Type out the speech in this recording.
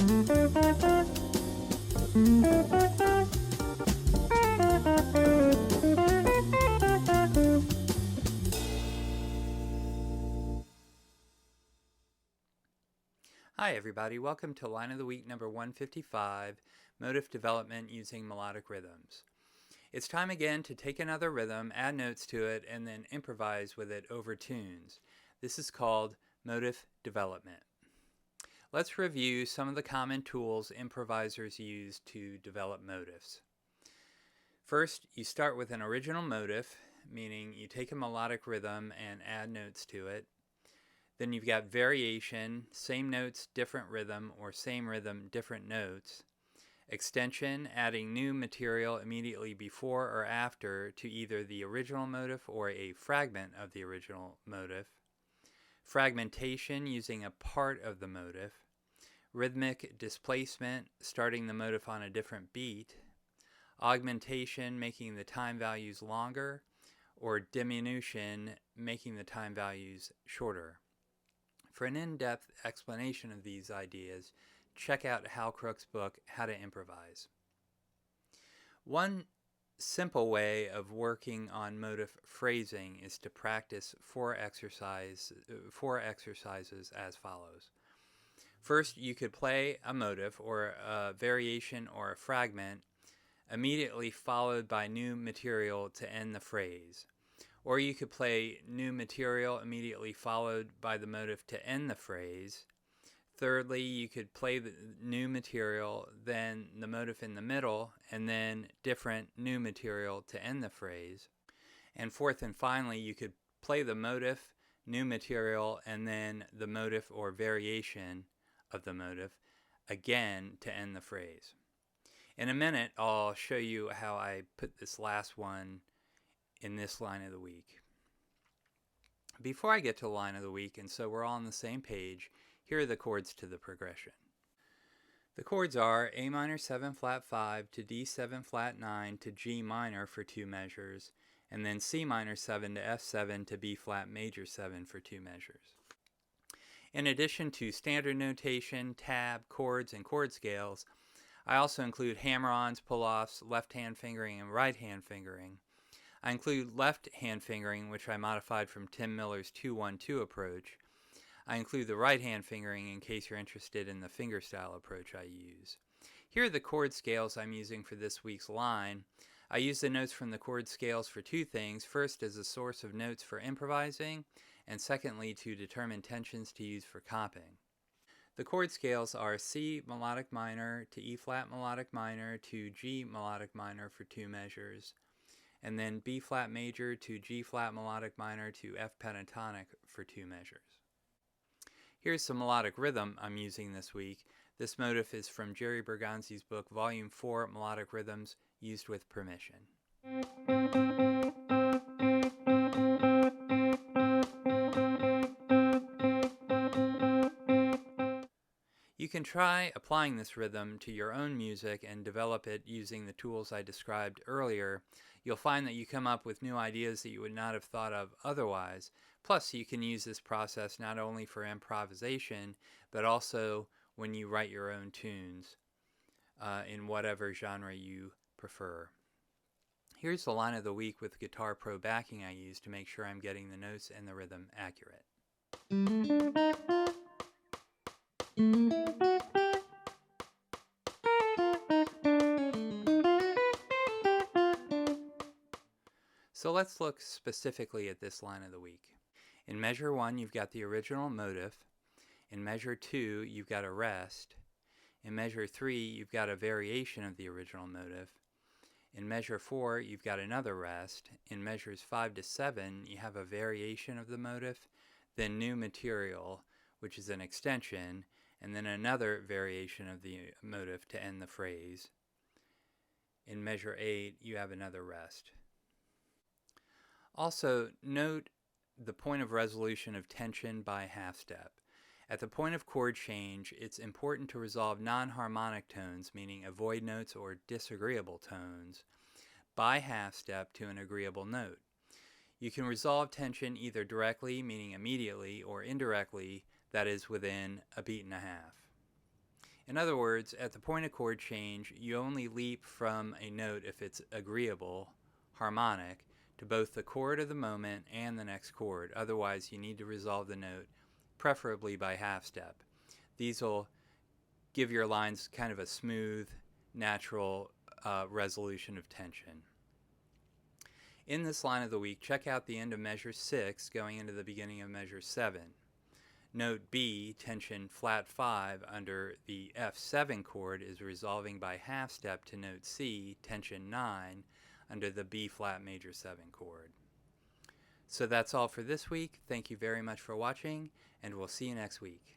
Hi everybody, welcome to Line of the Week number 155, Motif Development Using Melodic Rhythms. It's time again to take another rhythm, add notes to it, and then improvise with it over tunes. This is called Motif Development. Let's review some of the common tools improvisers use to develop motifs. First, you start with an original motif, meaning you take a melodic rhythm and add notes to it. Then you've got variation, same notes, different rhythm, or same rhythm, different notes. Extension, adding new material immediately before or after to either the original motif or a fragment of the original motif. Fragmentation, using a part of the motif. Rhythmic displacement, starting the motif on a different beat. Augmentation, making the time values longer. Or diminution, making the time values shorter. For an in-depth explanation of these ideas, check out Hal Crook's book, How to Improvise. One simple way of working on motif phrasing is to practice four exercises as follows. First, you could play a motif or a variation or a fragment immediately followed by new material to end the phrase. Or you could play new material immediately followed by the motif to end the phrase. Thirdly, you could play the new material, then the motif in the middle, and then different new material to end the phrase. And fourth and finally, you could play the motif, new material, and then the motif or variation of the motif again to end the phrase. In a minute, I'll show you how I put this last one in this line of the week. Before I get to the line of the week, and so we're all on the same page, here are the chords to the progression. The chords are A minor 7 flat 5 to D 7 flat 9 to G minor for 2 measures, and then C minor 7 to F7 to B flat major 7 for 2 measures. In addition to standard notation, tab, chords, and chord scales, I also include hammer-ons, pull-offs, left-hand fingering, and right-hand fingering. I include left-hand fingering, which I modified from Tim Miller's 2-1-2 approach. I include the right-hand fingering in case you're interested in the fingerstyle approach I use. Here are the chord scales I'm using for this week's line. I use the notes from the chord scales for two things. First, as a source of notes for improvising, and secondly, to determine tensions to use for comping. The chord scales are C melodic minor to E flat melodic minor to G melodic minor for 2 measures, and then B flat major to G flat melodic minor to F pentatonic for 2 measures. Here's some melodic rhythm I'm using this week. This motif is from Jerry Bergonzi's book, Volume 4, Melodic Rhythms Used with Permission. You can try applying this rhythm to your own music and develop it using the tools I described earlier. You'll find that you come up with new ideas that you would not have thought of otherwise. Plus, you can use this process not only for improvisation, but also when you write your own tunes in whatever genre you prefer. Here's the line of the week with Guitar Pro backing I use to make sure I'm getting the notes and the rhythm accurate. So let's look specifically at this line of the week. In measure 1, you've got the original motif. In measure 2, you've got a rest. In measure 3, you've got a variation of the original motif. In measure 4, you've got another rest. In measures 5 to 7, you have a variation of the motif, then new material, which is an extension, and then another variation of the motif to end the phrase. In measure 8, you have another rest. Also, note the point of resolution of tension by half step. At the point of chord change, it's important to resolve non-harmonic tones, meaning avoid notes or disagreeable tones, by half step to an agreeable note. You can resolve tension either directly, meaning immediately, or indirectly, that is within a beat and a half. In other words, at the point of chord change, you only leap from a note if it's agreeable, harmonic, to both the chord of the moment and the next chord. Otherwise, you need to resolve the note, preferably by half step. These will give your lines kind of a smooth, natural resolution of tension. In this line of the week, check out the end of measure 6 going into the beginning of measure 7. Note B, tension flat 5 under the F7 chord, is resolving by half step to note C, tension 9 under the B flat major 7 chord. So that's all for this week. Thank you very much for watching, and we'll see you next week.